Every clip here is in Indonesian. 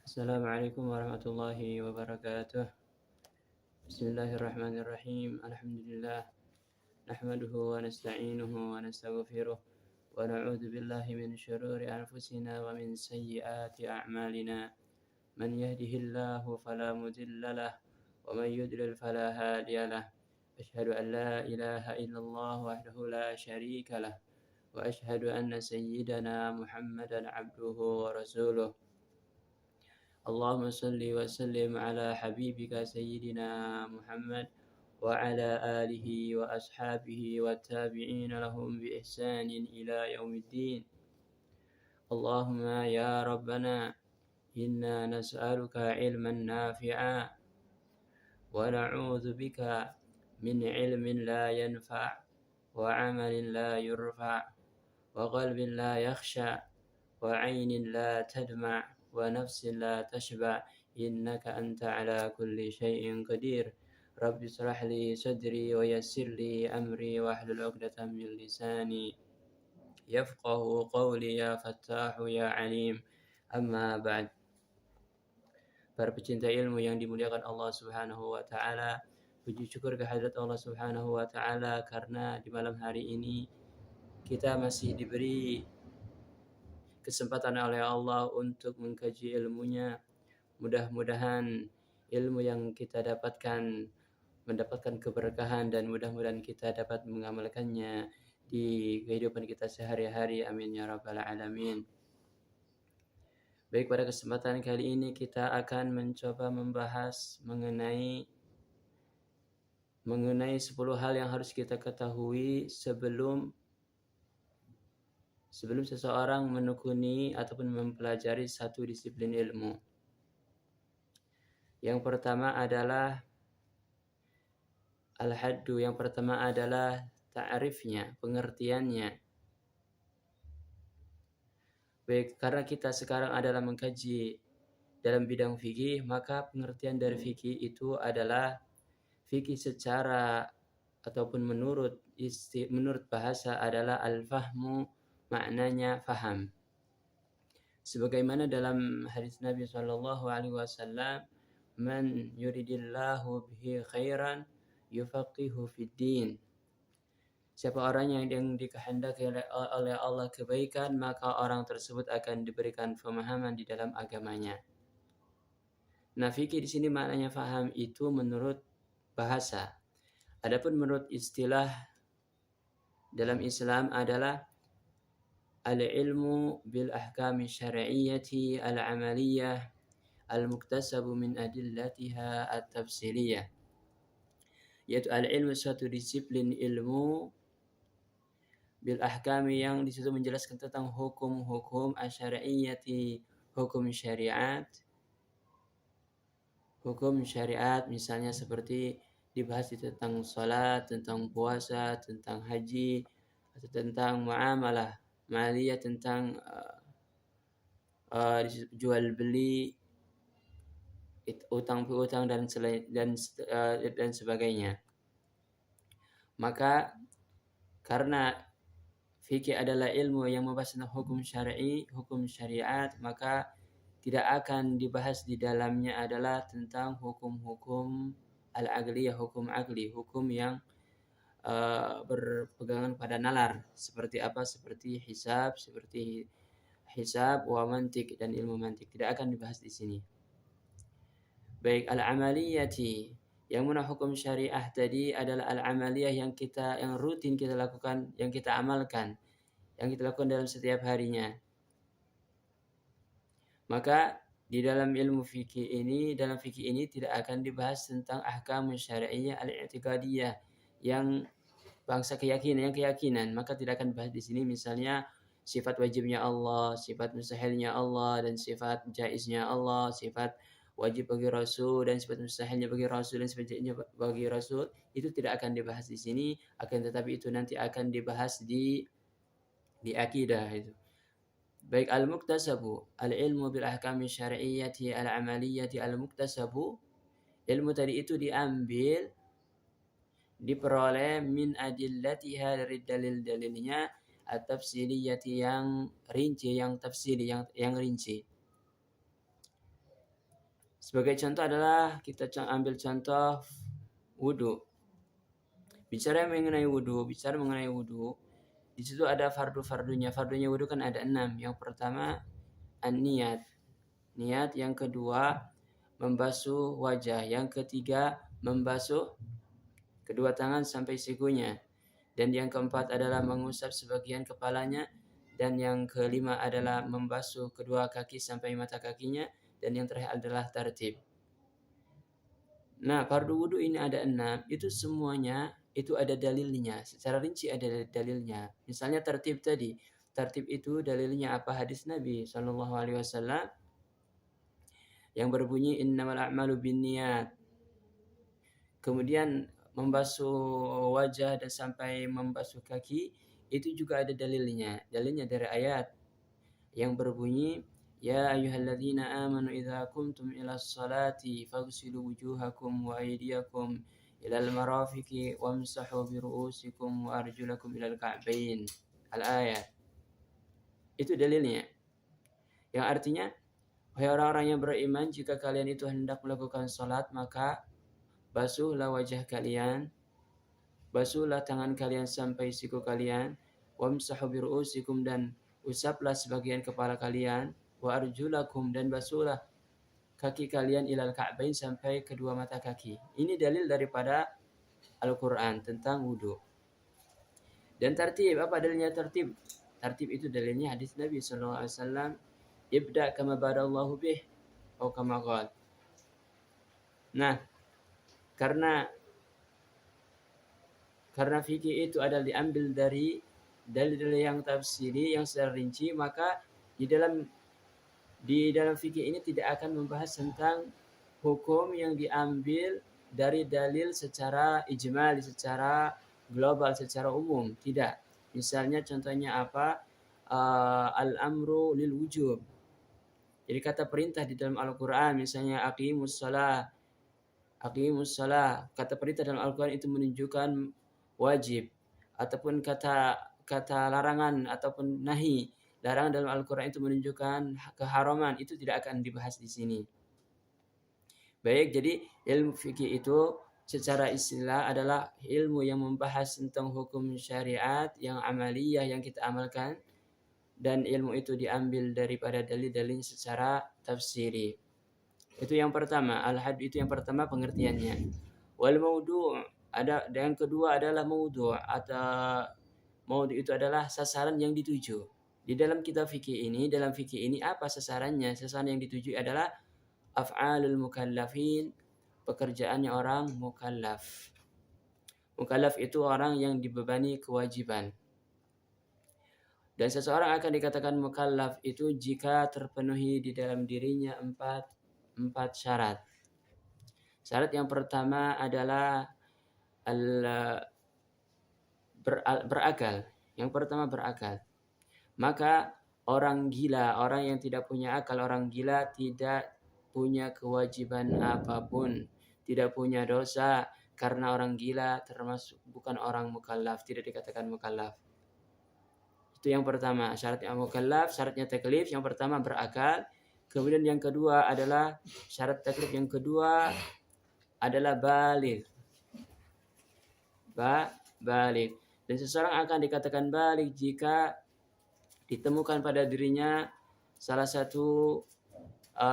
Assalamualaikum warahmatullahi wabarakatuh. Bismillahirrahmanirrahim. Alhamdulillah. Nahmaduhu wa nasta'inuhu wa nastaghfiruh. Wa na'udzu billahi min syururi anfusina wa min sayyiati a'malina. Man yahdihillahu fala mudilla lah wa man yudlil fala hadiya lah. Asyhadu an la ilaha illallah wahdahu la syarika lah. Wa asyhadu anna sayyidana Muhammadan abduhu wa rasuluh. اللهم صل وسلم على حبيبك سيدنا محمد وعلى آله وأصحابه والتابعين لهم بإحسان إلى يوم الدين. اللهم يا ربنا إنا نسألك علما نافعا ونعوذ بك من علم لا ينفع وعمل لا يرفع وقلب لا يخشع وعين لا تدمع ونفس لا تشبع إنك أنت على كل شيء قدير. رب اشرح لي صدري ويسر لي أمري واحلل عقدة من لساني يفقه قولي يا فتاح يا عليم. أما بعد. Para pecinta ilmu yang dimuliakan Allah Subhanahu wa taala, puji syukur kehadirat Allah Subhanahu wa taala karena di malam hari ini kita masih diberi kesempatan oleh Allah untuk mengkaji ilmunya. Mudah-mudahan ilmu yang kita dapatkan mendapatkan keberkahan dan mudah-mudahan kita dapat mengamalkannya di kehidupan kita sehari-hari. Amin ya rabbal alamin. Baik, pada kesempatan kali ini kita akan mencoba membahas mengenai 10 hal yang harus kita ketahui sebelum seseorang menekuni ataupun mempelajari satu disiplin ilmu. Yang pertama adalah al-haddu, yang pertama adalah ta'rifnya, pengertiannya. Baik, karena kita sekarang adalah mengkaji dalam bidang fikih, maka pengertian dari fikih itu adalah fikih secara ataupun menurut bahasa adalah al-fahmu, maknanya faham. Sebagaimana dalam hadis Nabi sallallahu alaihi wasallam, man yuridillahu bihi khairan yufaqihu fid din. Siapa orang yang dikehendaki oleh Allah kebaikan, maka orang tersebut akan diberikan pemahaman di dalam agamanya. Nah, fikih di sini maknanya faham itu menurut bahasa. Adapun menurut istilah dalam Islam adalah al-ilmu bil ahkami syar'iyyati al-amaliyah al-muktasabu min adillatiha at-tafsiliyah. Yaitu al-ilmu suatu disiplin ilmu bil ahkami yang di situ menjelaskan tentang hukum-hukum asyariyyati, hukum syariat. Hukum syariat misalnya seperti dibahas tentang salat, tentang puasa, tentang haji, atau tentang muamalah maliyah, tentang jual beli, utang piutang dan sebagainya. Maka karena fikih adalah ilmu yang membahas tentang hukum syar'i, hukum syariat, maka tidak akan dibahas di dalamnya adalah tentang hukum-hukum al-aqliyah, hukum aqli, hukum yang berpegangan pada nalar. Seperti apa? Seperti hisab wa mantik dan ilmu mantik. Tidak akan dibahas di sini. Baik, al-amaliyati, yang mana hukum syariah tadi adalah al-amaliyah yang rutin kita lakukan, yang kita amalkan, yang kita lakukan dalam setiap harinya. Maka di dalam ilmu fikih ini, dalam fikih ini tidak akan dibahas tentang ahkam syari'iyah al-i'tiqadiyah, yang bangsa keyakinan, maka tidak akan dibahas di sini. Misalnya sifat wajibnya Allah, sifat mustahilnya Allah, dan sifat jaiznya Allah, sifat wajib bagi Rasul dan sifat mustahilnya bagi Rasul dan sifat jaiznya bagi Rasul, itu tidak akan dibahas di sini. Akan tetapi itu nanti akan dibahas di akidah itu. Baik, al-muktasabu, al-ilmu bil ahkami syar'iyyati al-amaliyati al-muktasabu, ilmu tadi itu diperoleh min adillatiha, dari dalil-dalilnya, at-tafsiliyati, yang rinci, yang tafsili, yang rinci. Sebagai contoh adalah kita ambil contoh wudhu. Bicara mengenai wudhu, di situ ada fardu-fardunya. Fardunya wudhu kan ada 6. Yang pertama an-niyat. Niat. Yang kedua membasuh wajah. Yang ketiga membasuh kedua tangan sampai sikunya. Dan yang keempat adalah mengusap sebagian kepalanya. Dan yang kelima adalah membasuh kedua kaki sampai mata kakinya. Dan yang terakhir adalah tartib. Nah, fardu wudhu ini ada 6. Itu semuanya itu ada dalilnya. Secara rinci ada dalilnya. Misalnya tartib tadi. Tartib itu dalilnya apa? Hadis Nabi SAW yang berbunyi innamal a'malu binniyat. Kemudian membasuh wajah dan sampai membasuh kaki itu juga ada dalilnya. Dalilnya dari ayat yang berbunyi ya ayyuhalladzina amanu idza qumtum ilas salati faghsilu wujuhakum wa aydiyakum ilal marafiqi wamsahu bi ru'usikum wa arjulakum ilal ka'bain. Al-ayat. Itu dalilnya. Yang artinya wahai orang-orang yang beriman, jika kalian itu hendak melakukan salat maka basuhlah wajah kalian, basuhlah tangan kalian sampai siku kalian, wamsahu bi ru'usikum dan usaplah sebagian kepala kalian, wa arjulakum dan basuhlah kaki kalian ilal ka'bain sampai kedua mata kaki. Ini dalil daripada Al-Qur'an tentang wudu. Dan tartib, apa dalilnya tartib? Tartib itu dalilnya hadis Nabi sallallahu alaihi wasallam, ibda kama badallahu bih atau kama qala. Nah, karena fikih itu adalah diambil dari dalil-dalil yang tafsiri yang secara rinci, maka di dalam fikih ini tidak akan membahas tentang hukum yang diambil dari dalil secara ijmal, secara global, secara umum. Tidak. Misalnya contohnya apa? Al-amru lil wujub. Jadi kata perintah di dalam Al-Quran, misalnya aqimus salah. Kata perintah dalam Al-Quran itu menunjukkan wajib. Ataupun kata larangan ataupun nahi. Larangan dalam Al-Quran itu menunjukkan keharaman. Itu tidak akan dibahas di sini. Baik, jadi ilmu fikih itu secara istilah adalah ilmu yang membahas tentang hukum syariat yang amaliyah yang kita amalkan, dan ilmu itu diambil daripada dalil-dalil secara tafsiri. Itu yang pertama, al-had itu yang pertama pengertiannya. Wal maudhu' ada, dan yang kedua adalah maudhu' atau maudhu' itu adalah sasaran yang dituju. Di dalam kitab fikih ini, apa sasarannya? Sasaran yang dituju adalah af'alul mukallafin, pekerjaannya orang mukallaf. Mukallaf itu orang yang dibebani kewajiban. Dan seseorang akan dikatakan mukallaf itu jika terpenuhi di dalam dirinya empat syarat. Syarat yang pertama adalah berakal. Yang pertama berakal. Maka orang gila, orang yang tidak punya akal, orang gila tidak punya kewajiban apapun, tidak punya dosa, karena orang gila termasuk bukan orang mukallaf, tidak dikatakan mukallaf. Itu yang pertama, syarat yang mukallaf, syaratnya taklif. Yang pertama berakal. Kemudian yang kedua adalah syarat taklif yang kedua adalah baligh. Baligh. Dan seseorang akan dikatakan baligh jika ditemukan pada dirinya salah satu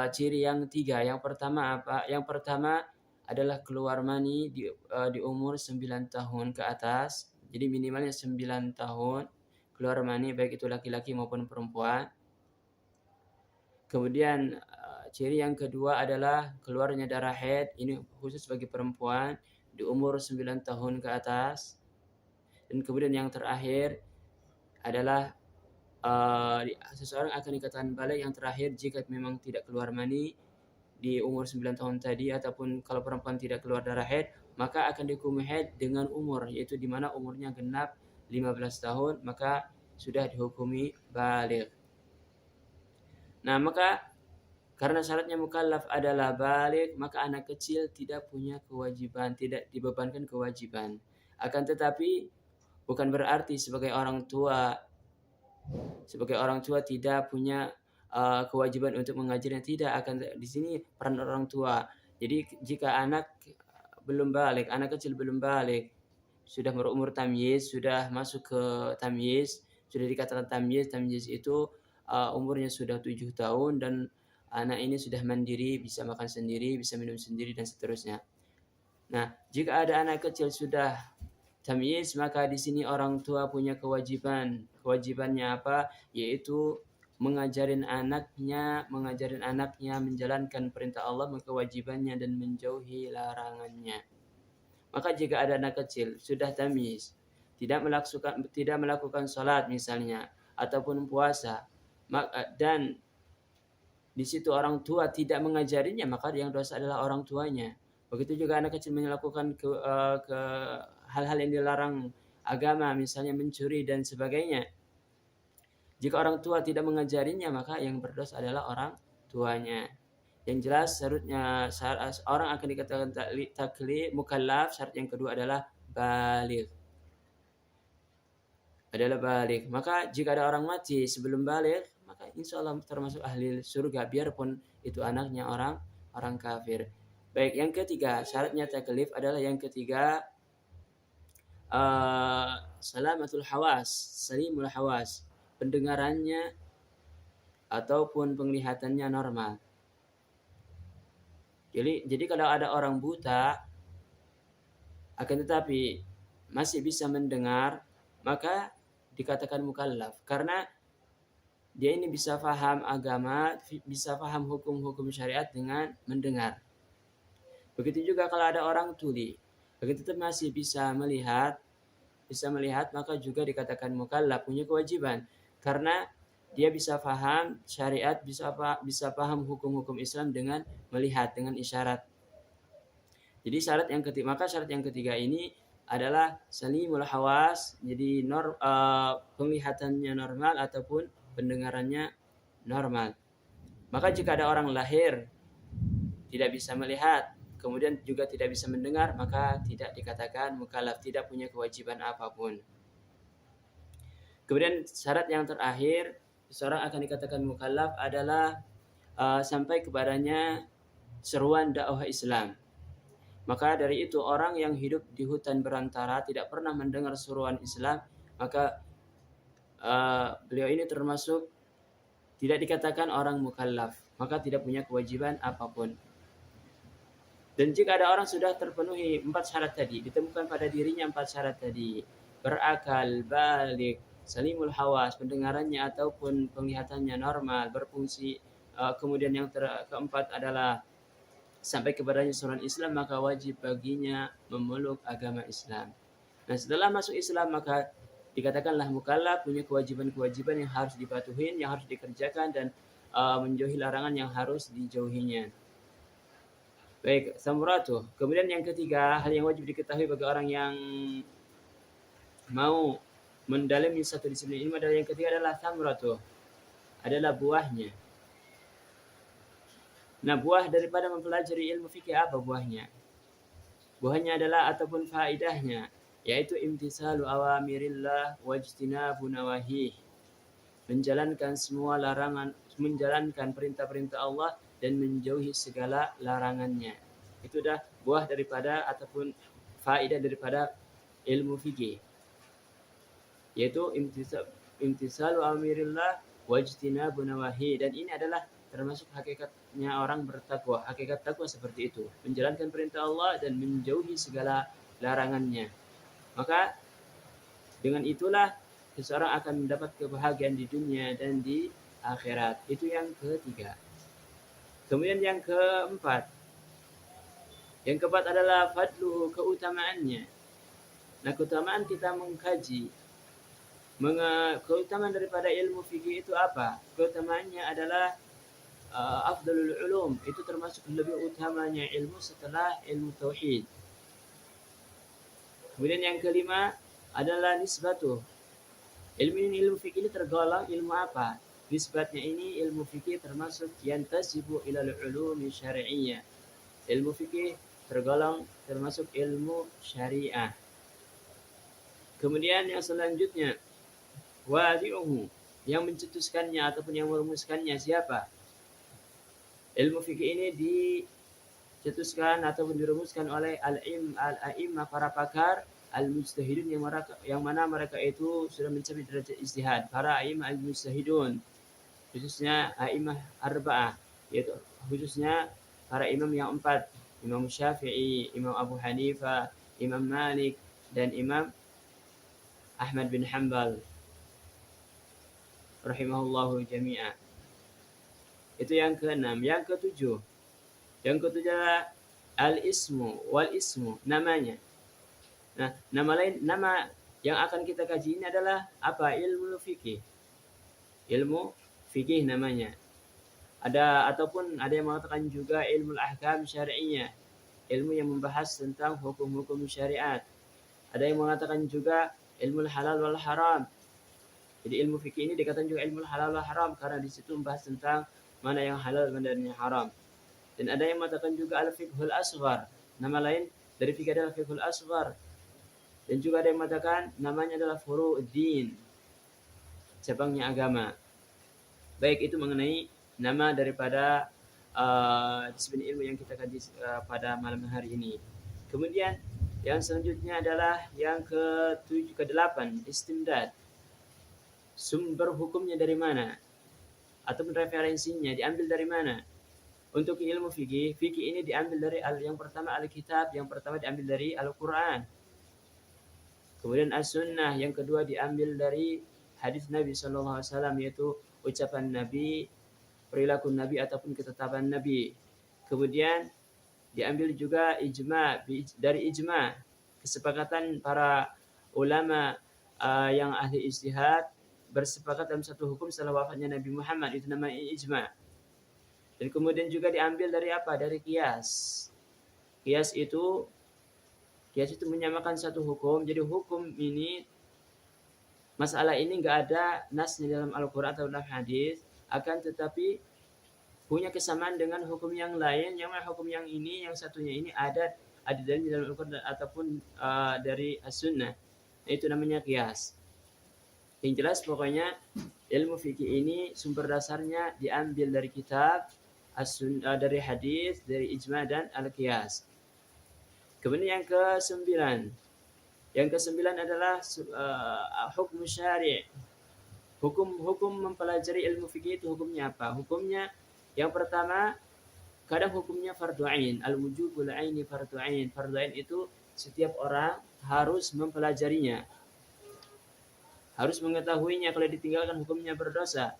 ciri yang 3. Yang pertama apa? Yang pertama adalah keluar mani di umur 9 tahun ke atas. Jadi minimalnya 9 tahun keluar mani, baik itu laki-laki maupun perempuan. Kemudian ciri yang kedua adalah keluarnya darah haid. Ini khusus bagi perempuan di umur 9 tahun ke atas. Dan kemudian yang terakhir adalah seseorang akan dikatakan baligh yang terakhir jika memang tidak keluar mani di umur 9 tahun tadi, ataupun kalau perempuan tidak keluar darah haid, maka akan dihukumi haid dengan umur, yaitu di mana umurnya genap 15 tahun, maka sudah dihukumi baligh. Nah, maka karena syaratnya mukallaf adalah baligh, maka anak kecil tidak punya kewajiban, tidak dibebankan kewajiban. Akan tetapi bukan berarti sebagai orang tua tidak punya kewajiban untuk mengajarnya, tidak, akan di sini peran orang tua. Jadi jika anak belum balik, anak kecil belum balik, sudah berumur tamyiz, sudah masuk ke tamyiz, sudah dikatakan tamyiz. Tamyiz itu umurnya sudah 7 tahun dan anak ini sudah mandiri, bisa makan sendiri, bisa minum sendiri dan seterusnya. Nah, jika ada anak kecil sudah tamyiz, maka di sini orang tua punya kewajiban. Kewajibannya apa? Yaitu mengajarin anaknya menjalankan perintah Allah, kewajibannya, dan menjauhi larangannya. Maka jika ada anak kecil sudah tamyiz, tidak melakukan salat misalnya ataupun puasa, dan di situ orang tua tidak mengajarinya, maka yang dosa adalah orang tuanya. Begitu juga anak kecil melakukan ke hal-hal yang dilarang agama, misalnya mencuri dan sebagainya. Jika orang tua tidak mengajarinya, maka yang berdosa adalah orang tuanya. Yang jelas syaratnya orang akan dikatakan taklif mukallaf. Syarat yang kedua adalah baligh. Maka jika ada orang mati sebelum baligh, maka insya Allah termasuk ahli surga, biarpun itu anaknya orang kafir. Baik, yang ketiga syaratnya taklif adalah yang ketiga salimul hawas, pendengarannya ataupun penglihatannya normal. Jadi kalau ada orang buta akan tetapi masih bisa mendengar, maka dikatakan mukallaf, karena dia ini bisa paham agama, bisa paham hukum-hukum syariat dengan mendengar. Begitu juga kalau ada orang tuli, begitu tetap masih bisa melihat, maka juga dikatakan mukallaf, punya kewajiban, karena dia bisa paham syariat, bisa paham hukum-hukum Islam dengan melihat, dengan isyarat. Jadi syarat yang ketiga ini adalah salimul hawas, jadi penglihatannya normal ataupun pendengarannya normal. Maka jika ada orang lahir tidak bisa melihat, kemudian juga tidak bisa mendengar, maka tidak dikatakan mukallaf, tidak punya kewajiban apapun. Kemudian syarat yang terakhir seorang akan dikatakan mukallaf adalah sampai kepadanya seruan dakwah Islam. Maka dari itu orang yang hidup di hutan berantara tidak pernah mendengar seruan Islam, maka beliau ini termasuk tidak dikatakan orang mukallaf, maka tidak punya kewajiban apapun. Dan jika ada orang sudah terpenuhi 4 syarat tadi, ditemukan pada dirinya 4 syarat tadi, berakal, baligh, salimul hawas, pendengarannya ataupun penglihatannya normal, berfungsi, kemudian yang keempat adalah sampai kepadanya seruan Islam, maka wajib baginya memeluk agama Islam. Nah, setelah masuk Islam maka dikatakanlah mukallaf, punya kewajiban-kewajiban yang harus dipatuhin, yang harus dikerjakan, dan menjauhi larangan yang harus dijauhinya. Baik, samuratuh. Kemudian yang ketiga, hal yang wajib diketahui bagi orang yang mau mendalami satu disiplin ilmu adalah yang ketiga adalah samuratuh, adalah buahnya. Nah, buah daripada mempelajari ilmu fikih apa buahnya? Buahnya adalah ataupun faedahnya, yaitu imtisalu awamirillah wajtinabu nawahih. Menjalankan semua larangan, menjalankan perintah-perintah Allah dan menjauhi segala larangannya. Itu dah buah daripada ataupun faedah daripada ilmu fikih. Yaitu imtisalu awamirillah wajtinabu nawahih, dan ini adalah termasuk hakikatnya orang bertakwa. Hakikat takwa seperti itu, menjalankan perintah Allah dan menjauhi segala larangannya. Maka dengan itulah seseorang akan mendapat kebahagiaan di dunia dan di akhirat. Itu yang ketiga. Kemudian yang keempat adalah fadluhu, keutamaannya. Nah, keutamaan kita mengkaji keutamaan daripada ilmu fikih itu apa? Keutamaannya adalah afdalul ulum, itu termasuk lebih utamanya ilmu setelah ilmu tauhid. Kemudian yang kelima adalah nisbatuh. Ilmu fikih ini tergolong ilmu apa? Nisbatnya ini ilmu fikih termasuk yantasibu ilal ulumi syar'iyyah. Ilmu fikih termasuk ilmu syariah. Kemudian yang selanjutnya wadi'uhu, Yang mencetuskannya ataupun yang merumuskannya siapa? Ilmu fikih ini dicetuskan ataupun dirumuskan oleh al-a'immah, para pakar al-mujtahidun, yang mana mereka itu sudah mencapai derajat ijtihad. Para a'immah al-mujtahidun, khususnya a'immah arba'ah, yaitu khususnya para imam yang 4, Imam Syafi'i, Imam Abu Hanifah, Imam Malik, dan Imam Ahmad bin Hanbal rahimahullahu jami'a. Itu yang keenam. Yang ketujuh adalah al-ismu wal ismu, namanya. Nah, nama yang akan kita kaji ini adalah apa? Ilmu fikih. Ilmu fikih namanya. Ada yang mengatakan juga ilmu ahkam syar'iyyah, ilmu yang membahas tentang hukum-hukum syariat. Ada yang mengatakan juga ilmu halal wal haram. Jadi ilmu fikih ini dikatakan juga ilmu halal wal haram karena di situ membahas tentang mana yang halal dan yang haram. Dan ada yang mengatakan juga al-fiqhul asghar. Nama lain dari fikih adalah fiqhul asghar. Dan juga ada yang mengatakan namanya adalah furu'uddin, cabangnya agama. Baik, itu mengenai nama daripada disiplin ilmu yang kita kaji pada malam hari ini. Kemudian yang selanjutnya adalah yang ke-8, istimdad. Sumber hukumnya dari mana? Ataupun referensinya diambil dari mana? Untuk ilmu fikih ini diambil dari yang pertama Alkitab, yang pertama diambil dari Al-Quran. Kemudian As-Sunnah, yang kedua diambil dari hadis Nabi SAW, yaitu ucapan Nabi, perilaku Nabi ataupun ketetapan Nabi. Kemudian diambil juga dari ijma, kesepakatan para ulama yang ahli ijtihad bersepakat dalam satu hukum setelah wafatnya Nabi Muhammad, itu namanya ijma. Dan kemudian juga diambil dari apa? Dari qiyas. Qiyas itu menyamakan satu hukum. Jadi hukum ini, masalah ini enggak ada nasnya dalam Al-Qur'an atau dalam hadis, akan tetapi punya kesamaan dengan hukum yang lain, yang hukum yang ini, yang satunya ini ada dari dalam Al-Qur'an ataupun dari As-Sunnah. Itu namanya qiyas. Yang jelas pokoknya ilmu fikih ini sumber dasarnya diambil dari kitab, dari hadis, dari ijma dan al-qiyas. Kemudian yang ke-9 adalah hukum syari'. Hukum mempelajari ilmu fikih itu hukumnya apa? Hukumnya yang pertama, kadang hukumnya fardu ain, al-wujubul aini fardu ain. Fardu ain itu setiap orang harus mempelajarinya, harus mengetahuinya. Kalau ditinggalkan hukumnya berdosa.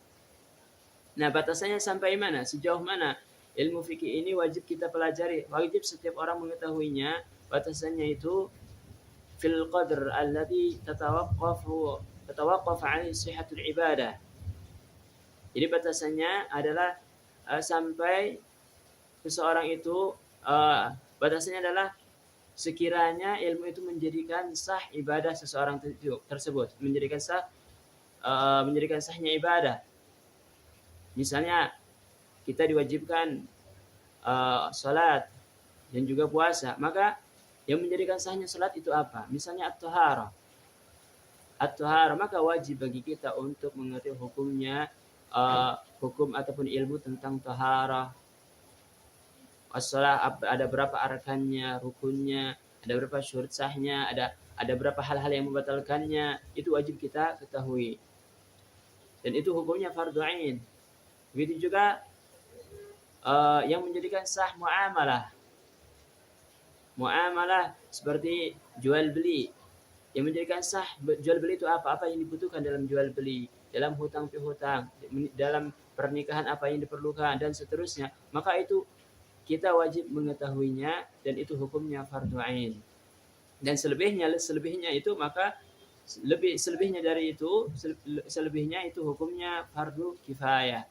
Nah, batasannya sampai mana? Sejauh mana ilmu fikih ini wajib kita pelajari? Wajib setiap orang mengetahuinya. Batasannya itu fil qadr alladhi tatawaqqaf 'alaihi sihhatul ibadah. Jadi batasannya adalah sampai seseorang itu batasannya adalah sekiranya ilmu itu menjadikan sah ibadah seseorang tersebut, menjadikan sahnya ibadah. Misalnya kita diwajibkan salat dan juga puasa, maka yang menjadikan sahnya salat itu apa? Misalnya at-taharah, maka wajib bagi kita untuk mengerti hukumnya, hukum ataupun ilmu tentang taharah. As-salat ada berapa arkannya, rukunnya, ada berapa syurut sahnya, ada berapa hal-hal yang membatalkannya, itu wajib kita ketahui. Dan itu hukumnya fardhu ain. Begitu juga yang menjadikan sah muamalah seperti jual beli. Yang menjadikan sah jual beli itu apa yang dibutuhkan dalam jual beli, dalam hutang pihutang, dalam pernikahan apa yang diperlukan dan seterusnya. Maka itu kita wajib mengetahuinya dan itu hukumnya fardhu ain. Dan selebihnya itu maka selebihnya itu hukumnya fardu kifayah.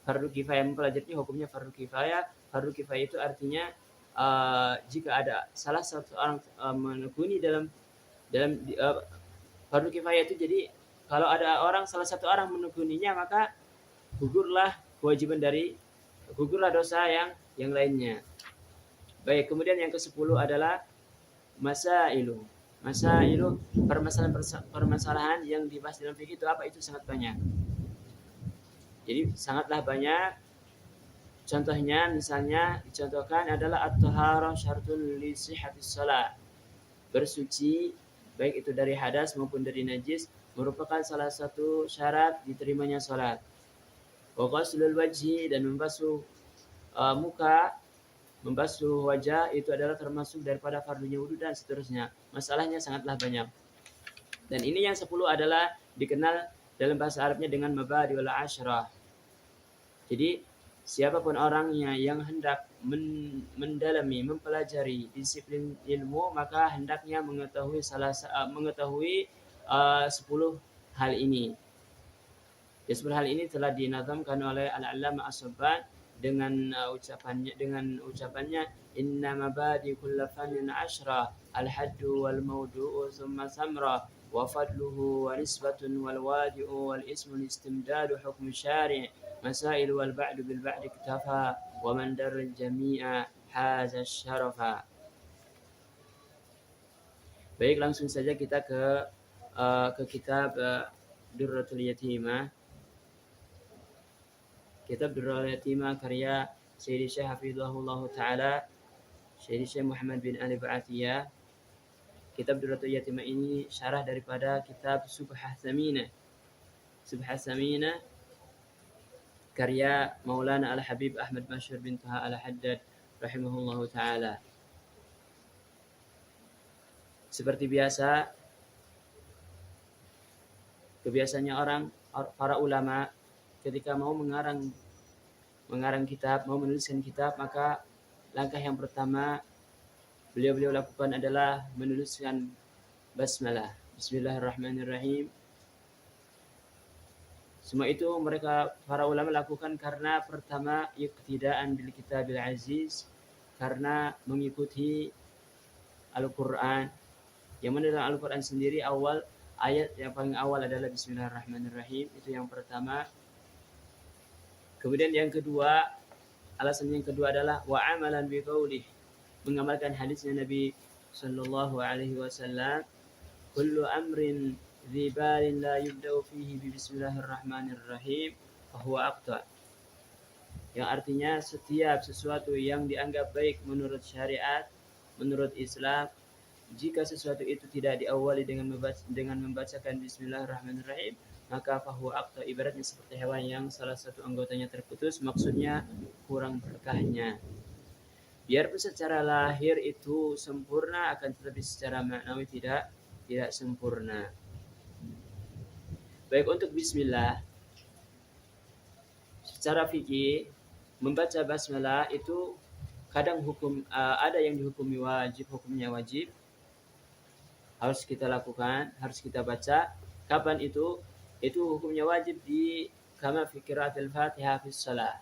Fardu kifayah, mempelajarinya hukumnya fardu kifayah. Fardu kifayah itu artinya jika ada salah satu orang menekuni dalam fardu kifayah itu, jadi kalau ada salah satu orang menekuninya, maka gugurlah dosa yang lainnya. Baik, kemudian yang ke-10 adalah masailu, permasalahan yang dibahas dalam fikih itu apa? Itu sangat banyak. Jadi sangatlah banyak. Contohnya misalnya dicontohkan adalah at-taharah syartun li sihhatis shalah. Bersuci baik itu dari hadas maupun dari najis merupakan salah satu syarat diterimanya salat. Wa ghuslul wajhi, dan membasuh muka, membasuh wajah itu adalah termasuk daripada fardunya wudu dan seterusnya. Masalahnya sangatlah banyak. Dan ini yang 10 adalah dikenal dalam bahasa Arabnya dengan mabadi'ul asyrah. Jadi siapapun orangnya yang hendak mendalami, mempelajari disiplin ilmu, maka hendaknya mengetahui 10 hal ini. 10 hal ini telah dinazamkan oleh Al-Allamah As-Subban dengan ucapannya inna mabadi kulli fannin ashra al-haddu wal mawdu'u thumma samra wa fadluhu wa nisbatun wal wadi'u wal ismu istimdadu hukm syari' masail wal ba'du bil ba'di iktafa wa man darra jami'a haza syarafa. Baik, langsung saja kita ke kitab Durratul Yatimah. Kitab Durratul Yatimah karya Syekh Syekh Hafizahullah Ta'ala, Syekh Syekh Muhammad bin Ali Ba'atiyah. Kitab Durratul Yatimah ini syarah daripada kitab Subhah Thaminah. Subhah Thaminah karya Maulana Al-Habib Ahmad Bashir bin Taha Al-Haddad rahimahullah ta'ala. Seperti biasa, kebiasaannya para ulama ketika mau mengarang kitab, mau menuliskan kitab, maka langkah yang pertama beliau lakukan adalah menuliskan basmalah. Bismillahirrahmanirrahim. Semua itu mereka para ulama lakukan karena pertama iqtidaan bil kitabil aziz, karena mengikuti Al-Qur'an. Yang mana dalam Al-Qur'an sendiri ayat yang paling awal adalah Bismillahirrahmanirrahim, itu yang pertama. Kemudian yang kedua, alasan yang kedua adalah wa amalan bi qaulih, mengamalkan hadisnya Nabi sallallahu alaihi wasallam, kullu amrin dzi balin la yubda'u fihi bi bismillahirrahmanirrahim fa huwa aqta. Yang artinya setiap sesuatu yang dianggap baik menurut syariat, menurut Islam, jika sesuatu itu tidak diawali dengan membacakan bismillahirrahmanirrahim, maka fahuwa aqta, ibaratnya seperti hewan yang salah satu anggotanya terputus, maksudnya kurang berkahnya. Biarpun secara lahir itu sempurna, akan tetapi secara maknawi tidak sempurna. Baik, untuk bismillah secara fikih, membaca basmalah itu kadang ada yang dihukumi wajib, hukumnya wajib, harus kita lakukan, harus kita baca. Kapan itu? Itu hukumnya wajib di kama fi qiraatil Fatihah fi shalah.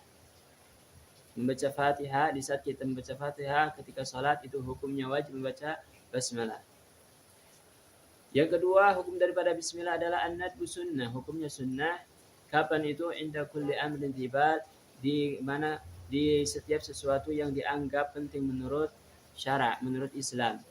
Membaca Fatihah, di saat kita membaca Fatihah ketika salat, itu hukumnya wajib membaca basmalah. Yang kedua, hukum daripada bismillah adalah an-nadbu sunnah, hukumnya sunnah. Kapan itu? Inda kulli amrin dzibal, di mana di setiap sesuatu yang dianggap penting menurut syara', menurut Islam.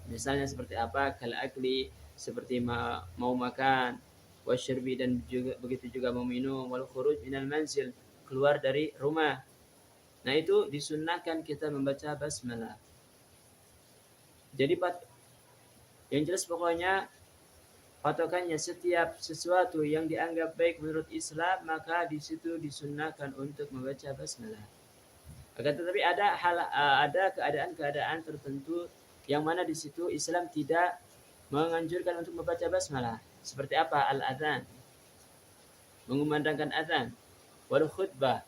Misalnya seperti apa? Kal akli, seperti mau makan, wasyirbi, dan juga begitu juga mau minum, wal khuruj minal manzil, keluar dari rumah. Nah, itu disunnahkan kita membaca basmalah. Jadi yang jelas pokoknya patokannya setiap sesuatu yang dianggap baik menurut Islam, maka di situ disunnahkan untuk membaca basmalah. Akan tetapi ada keadaan-keadaan tertentu yang mana di situ Islam tidak menganjurkan untuk membaca basmalah. Seperti apa? Al-adzan, mengumandangkan adzan, wal khutbah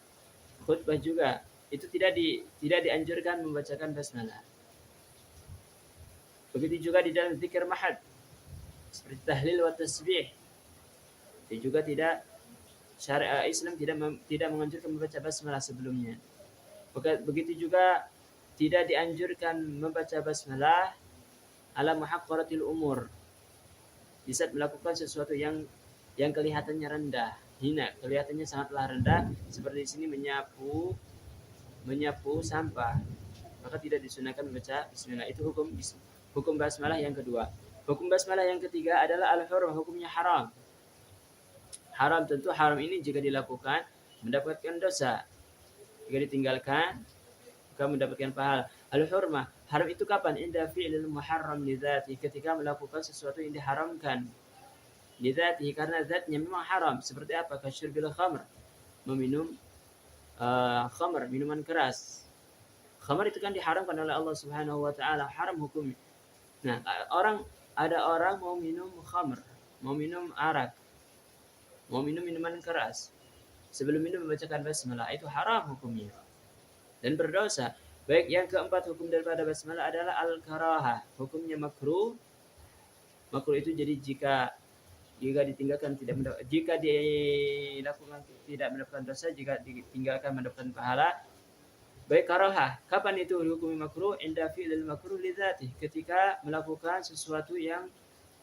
juga itu tidak dianjurkan membacakan basmalah. Begitu juga di dalam zikir mahad seperti tahlil wa tasbih, itu juga tidak, syariat Islam tidak menganjurkan membaca basmalah sebelumnya. Begitu juga tidak dianjurkan membaca basmalah ala muhaqqaratil umur, di saat melakukan sesuatu yang kelihatannya rendah, hina, kelihatannya sangatlah rendah, seperti di sini menyapu sampah, maka tidak disunahkan membaca bismillah. Itu hukum basmalah yang kedua. Hukum basmalah yang ketiga adalah al-hurmah, hukumnya haram. Haram tentu haram ini jika dilakukan mendapatkan dosa. Jika ditinggalkan maka mendapatkan pahala. Al-hurmah, haram itu kapan? Inda fi'lil muharram lidzati, ketika melakukan sesuatu yang diharamkan. Lidzati, karena zatnya memang haram. Seperti apa? Kasyurbil khamr, meminum khamr, minuman keras. Khamr itu kan diharamkan oleh Allah Subhanahu wa taala, haram hukumnya. Nah, ada orang mau minum khamr, mau minum arak, mau minum minuman keras. Sebelum minum membacakan basmalah, itu haram hukumnya dan berdosa. Baik, yang keempat hukum daripada basmalah adalah al-karahah. Hukumnya makruh. Makruh itu jadi jika ditinggalkan jika dilakukan tidak mendapatkan dosa, jika ditinggalkan mendapatkan pahala. Baik, karahah. Kapan itu dihukumi makruh? Inda fi'lil makruh lidzatih, ketika melakukan sesuatu yang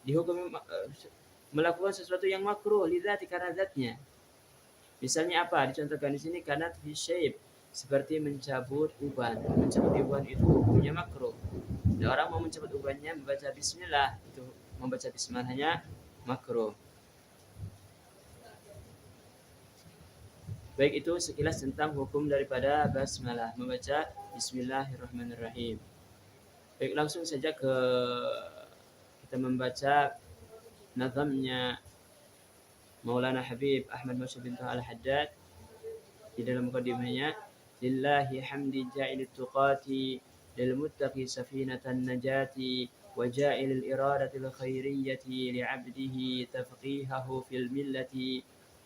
dihukumi melakukan sesuatu yang makruh lidzati, karena zatnya. Misalnya apa? Dicontohkan di sini karena fi syaib, seperti mencabut uban. Mencabut uban itu hukumnya makruh. Dan orang mau mencabut ubannya membaca bismillah, itu membaca bismillahnya makruh. Baik, itu sekilas tentang hukum daripada basmalah, membaca bismillahirrahmanirrahim. Baik, langsung saja kita membaca nazamnya Maulana Habib Ahmad Masyud bin Al-Haddad di dalam mukadimahnya. Lillahi hamdi ja'ilil tuqati lil muttaqi safinatan najati wa ja'ilil iradatil khairiyyati li'abdihi tafqihahu fil millati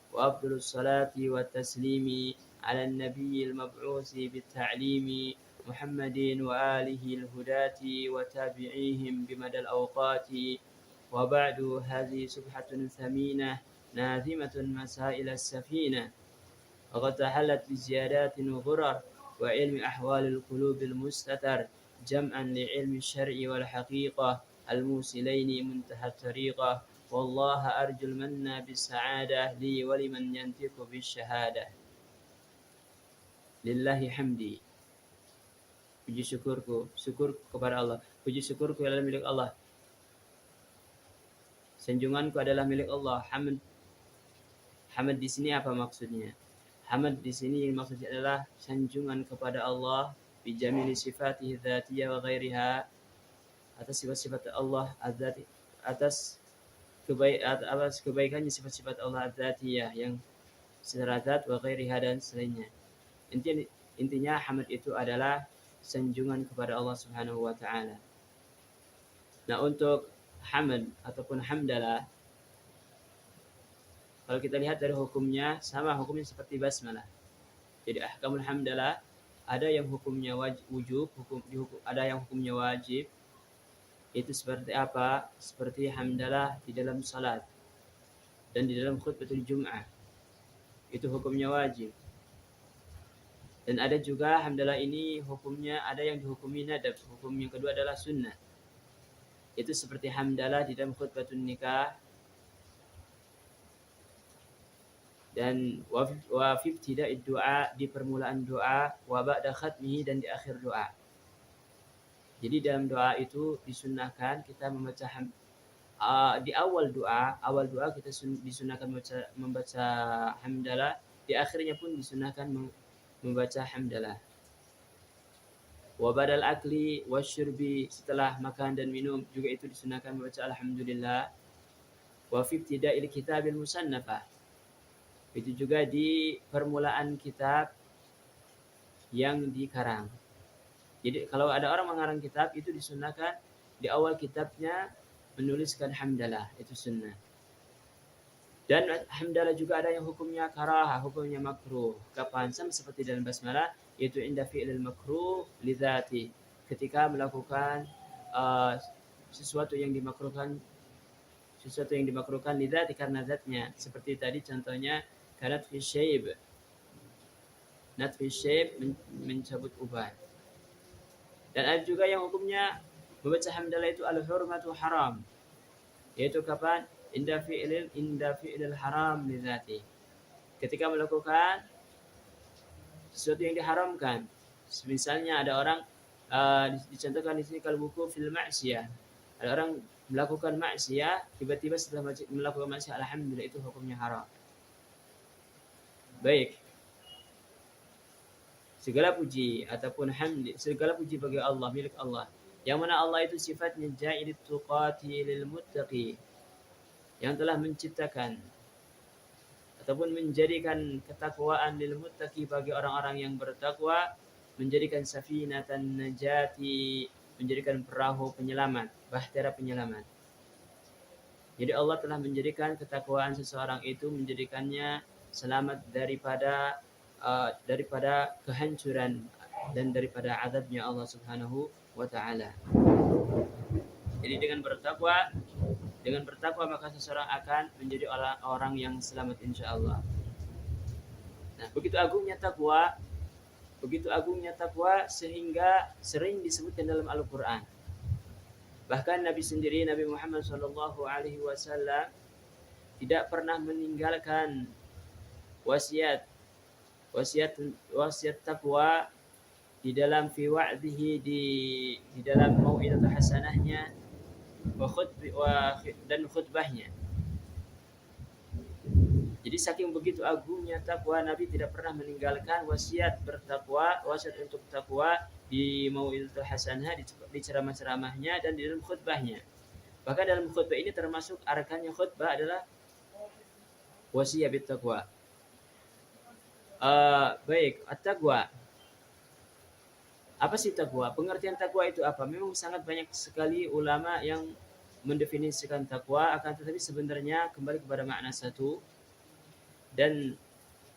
wa afdalus salati wat taslimi ala nabiyil mab'usi bit ta'limi Muhammadin wa alihi al-hudati wa tabi'ihim bimadal awqati wa ba'du hadhihi subhatun thaminah ناظمة مسائل السفينة وقد تحلت بزيادات وغرر وعلم أحوال القلوب المستتر جمعا لعلم الشرع والحقيقة الموصلين منتهى الطريقة والله أرجو المنى بالسعادة لي ولمن ينطق بالشهادة. Lillahi hamdi, puji syukurku kepada Allah, puji syukurku adalah milik Allah, sanjunganku adalah milik Allah. Hamd di sini apa maksudnya? Hamd di sini yang maksudnya adalah sanjungan kepada Allah bijamili sifatihi dzatiyah wa ghairiha, atas sifat-sifat Allah adzati, atas kebaikannya sifat-sifat Allah adzatiyah yang secara zat wa ghairiha dan selainnya. Intinya hamd itu adalah sanjungan kepada Allah Subhanahu wa taala. Nah, untuk hamd ataupun hamdalah, kalau kita lihat dari hukumnya, sama hukumnya seperti basmalah. Jadi ahkamul hamdalah ada yang hukumnya wujub, ada yang hukumnya wajib. Itu seperti apa? Seperti hamdalah di dalam salat dan di dalam khutbatul Jum'ah. Itu hukumnya wajib. Dan ada juga hamdalah ini hukumnya ada yang dihukumi nadab. Hukum yang kedua adalah sunnah. Itu seperti hamdalah di dalam khutbatul nikah dan wa fi ibtida'id doa, di permulaan doa, wa ba'da khatmihi, dan di akhir doa. Jadi dalam doa itu disunnahkan kita membaca di awal doa kita disunnahkan membaca hamdalah, di akhirnya pun disunnahkan membaca hamdalah. Wa badal akli wasyurbi, setelah makan dan minum juga itu disunnahkan membaca alhamdulillah. Wa fi ibtida'il kitabil musannafah, itu juga di permulaan kitab yang dikarang. Jadi kalau ada orang mengarang kitab, itu disunnahkan di awal kitabnya menuliskan hamdalah, itu sunnah. Dan hamdalah juga ada yang hukumnya karahah, hukumnya makruh. Kapan? Sama seperti dalam basmalah, yaitu inda fi'lil makruh lidzati, ketika melakukan sesuatu yang dimakruhkan lidzati, karena zatnya. Seperti tadi contohnya kanat fi syaib, mencabut uban. Dan ada juga yang hukumnya membaca hamdalah itu al-hurmatu haram, yaitu kapan? Inda fi'lil haram lidzati, ketika melakukan sesuatu yang diharamkan. Misalnya ada orang dicontohkan di sini kalau buku fil ma'siyah, ada orang melakukan maksiat, tiba-tiba setelah melakukan maksiat alhamdulillah, itu hukumnya haram. Baik, segala puji ataupun hamd, segala puji bagi Allah, milik Allah. Yang mana Allah itu sifatnya ja'ilit tuqati lil muttaqi, yang telah menciptakan ataupun menjadikan ketakwaan lil muttaqi bagi orang-orang yang bertakwa, menjadikan safinatan najati, menjadikan perahu penyelamat, bahtera penyelamat. Jadi Allah telah menjadikan ketakwaan seseorang itu menjadikannya selamat daripada kehancuran dan daripada azabnya Allah Subhanahu wa taala. Jadi dengan bertakwa maka seseorang akan menjadi orang yang selamat insyaallah. Nah, begitu agungnya takwa sehingga sering disebutkan dalam Al-Qur'an. Bahkan Nabi sendiri, Nabi Muhammad sallallahu alaihi wasallam tidak pernah meninggalkan wasiat takwa di dalam fi wa'dihi di dalam mau'izah hasanahnya dan khutbahnya. Jadi saking begitu agungnya takwa, Nabi tidak pernah meninggalkan wasiat untuk takwa di mau'izah hasanah, di ceramah-ceramahnya dan di dalam khutbahnya. Bahkan dalam khutbah ini termasuk arkannya khutbah adalah wasiat bittaqwa. Baik, at-taqwa. Apa sih takwa? Pengertian takwa itu apa? Memang sangat banyak sekali ulama yang mendefinisikan takwa, akan tetapi sebenarnya kembali kepada makna satu. Dan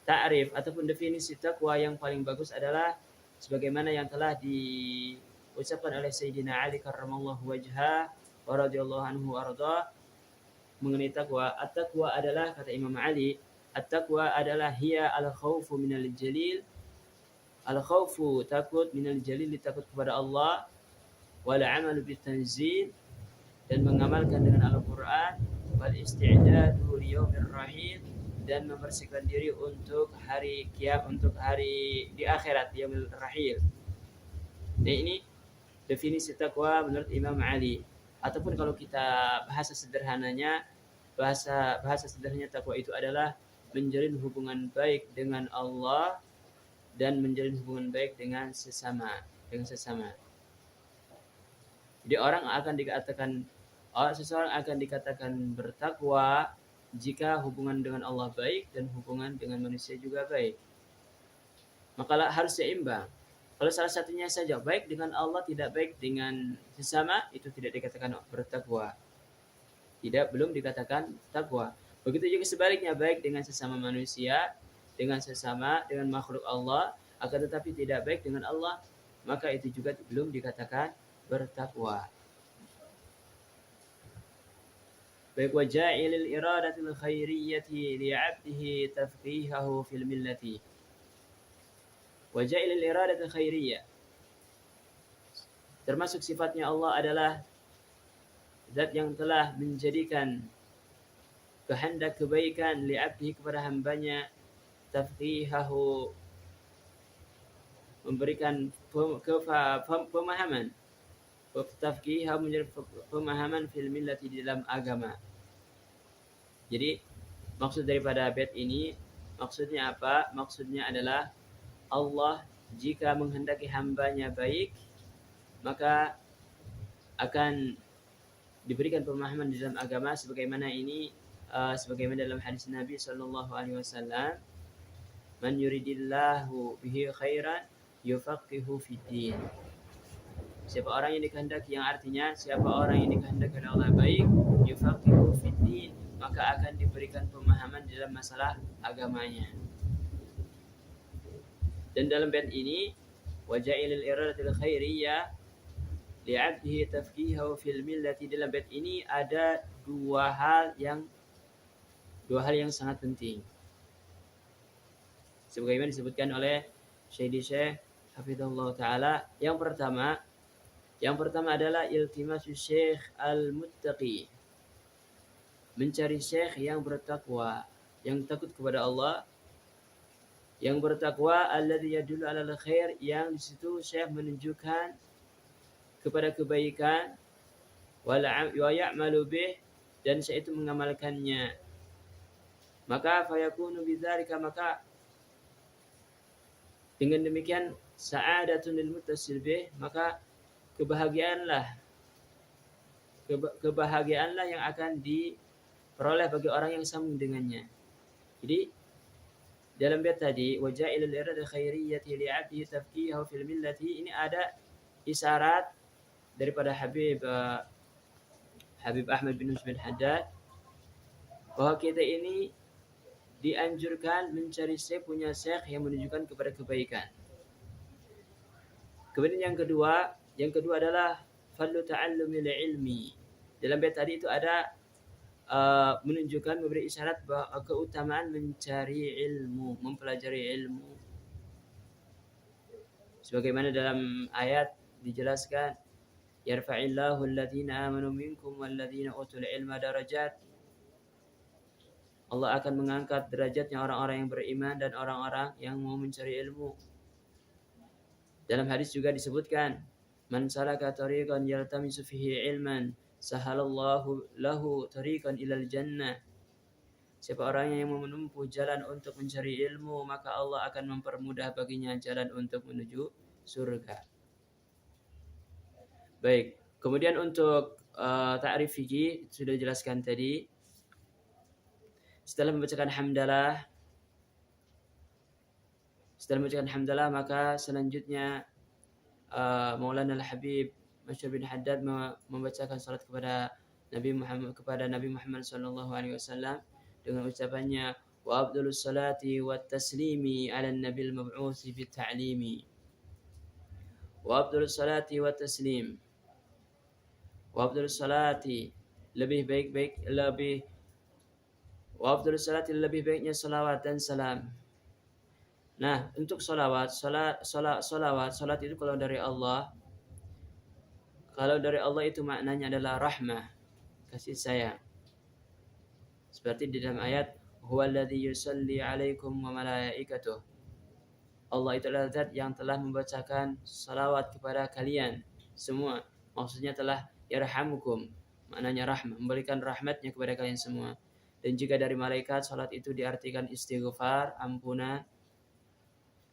ta'rif ataupun definisi takwa yang paling bagus adalah sebagaimana yang telah diucapkan oleh Sayyidina Ali karramallahu wajhah wa radhiyallahu anhu arda mengenai takwa. At-taqwa adalah, kata Imam Ali, at-taqwa adalah hiya al-khawfu minal jalil. Al-khawfu takut minal jalil, takut kepada Allah, wal amalu bitanzil, dan mengamalkan dengan Al-Qur'an, wal isti'dadu liyaumir rahil, dan membersihkan diri untuk hari di akhirat, yaumil rahil. Dan ini definisi takwa menurut Imam Ali. Ataupun kalau kita bahasa sederhananya takwa itu adalah menjalin hubungan baik dengan Allah dan menjalin hubungan baik dengan sesama. Jadi seseorang akan dikatakan bertakwa jika hubungan dengan Allah baik dan hubungan dengan manusia juga baik. Maka harus seimbang. Kalau salah satunya saja baik dengan Allah, tidak baik dengan sesama, itu tidak dikatakan bertakwa. Belum dikatakan takwa. Begitu juga sebaliknya, baik dengan sesama manusia, dengan makhluk Allah, akan tetapi tidak baik dengan Allah, maka itu juga belum dikatakan bertakwa. Baik, wa ja'ilil iradatil khairiyyati li'abdihi tafqihahu fil millati. Wa ja'ilil iradatil khairiyyah, termasuk sifatnya Allah adalah zat yang telah menjadikan kehendak kebaikan li'abdihi, kepada hambanya, tafqihahu, memberikan pemahaman, tafqihahu menjadi pemahaman fil millati, di dalam agama. Jadi maksud daripada bait ini, maksudnya apa? Maksudnya adalah Allah jika menghendaki hambanya baik, maka akan diberikan pemahaman di dalam agama, sebagaimana dalam hadis Nabi sallallahu alaihi wasallam, man yuridillahu bihi khairan yufaqihu fiddin. Siapa orang yang dikehendaki, yang artinya siapa orang yang dikehendaki oleh Allah baik, yufaqihu fiddin, maka akan diberikan pemahaman di dalam masalah agamanya. Dan dalam bait ini, waja'ilil iradatil khairiyyah li'abdihi tafqihahu fil millati, dalam bait ini ada dua hal yang sangat penting, sebagaimana disebutkan oleh Syekh Hafizahullah Ta'ala. Yang pertama adalah iltimasu syekh al-muttaqi, mencari syekh yang bertakwa, yang takut kepada Allah, yang bertakwa, alladzi yadullu 'alal khair, yang di situ syekh menunjukkan kepada kebaikan, wa ya'malu bih, dan syekh itu mengamalkannya. Maka fayakunu bidzalika, maka Dengan demikian sa'adatun lil muttasil bih, maka kebahagiaanlah yang akan diperoleh bagi orang yang sambung dengannya. Jadi dalam bait tadi waja'ilul irada khairiyyati li'abdi tafqihahu fil millati, ini ada isyarat daripada Habib Ahmad bin Yusuf bin Haddad bahwa kita ini dianjurkan mencari punya syekh yang menunjukkan kepada kebaikan. Kemudian yang kedua adalah fallu ta'allumil ilmi. Dalam bait tadi itu ada menunjukkan, memberi isyarat bahwa keutamaan mencari ilmu, mempelajari ilmu. Sebagaimana dalam ayat dijelaskan, yarfa'illahu alladhina amanu minkum walladhina utul ilma darajat. Allah akan mengangkat derajatnya orang-orang yang beriman dan orang-orang yang mau mencari ilmu. Dalam hadis juga disebutkan, man salaka tariqan yaltamisu fihi ilman sahalallahu lahu tariqan ilal jannah. Siapa orang yang menempuh jalan untuk mencari ilmu, maka Allah akan mempermudah baginya jalan untuk menuju surga. Baik, kemudian untuk ta'rif fikih sudah dijelaskan tadi. Setelah membacakan hamdalah, maka selanjutnya Maulana Al-Habib Masyhur bin Haddad membacakan salat kepada Nabi Muhammad sallallahu alaihi wasallam dengan ucapannya wa afdhalus salati wat taslimi ala nabil mab'uts bit ta'limi. Wa afdhalus salati wat taslim. Wa afdhalus salati lebih baiknya salawat dan salam. Nah, untuk salat itu kalau dari Allah itu maknanya adalah rahmah, kasih sayang. Seperti di dalam ayat huwallazi yusalli 'alaikum wa malaikatuh. Allah itu adalah zat yang telah membacakan salawat kepada kalian semua. Maksudnya telah yarhamukum, maknanya rahmah, memberikan rahmatnya kepada kalian semua. Dan jika dari malaikat, salat itu diartikan istighfar, ampunan.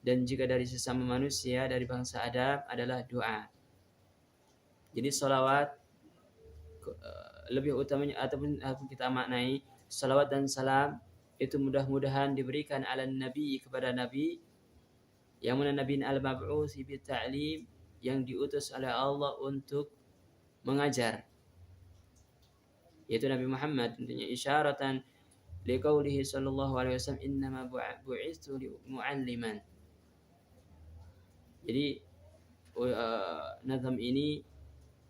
Dan jika dari sesama manusia, dari bangsa Adam, adalah doa. Jadi salawat lebih utamanya ataupun kita maknai salawat dan salam itu mudah-mudahan diberikan ala nabi, kepada nabi yang mana nabiin al-mab'uts bi ta'lim, yang diutus oleh Allah untuk mengajar, yaitu Nabi Muhammad. Tentunya isyaratan liqaulihi sallallahu alaihi wasallam innama bu'istu mu'alliman. Jadi nazam ini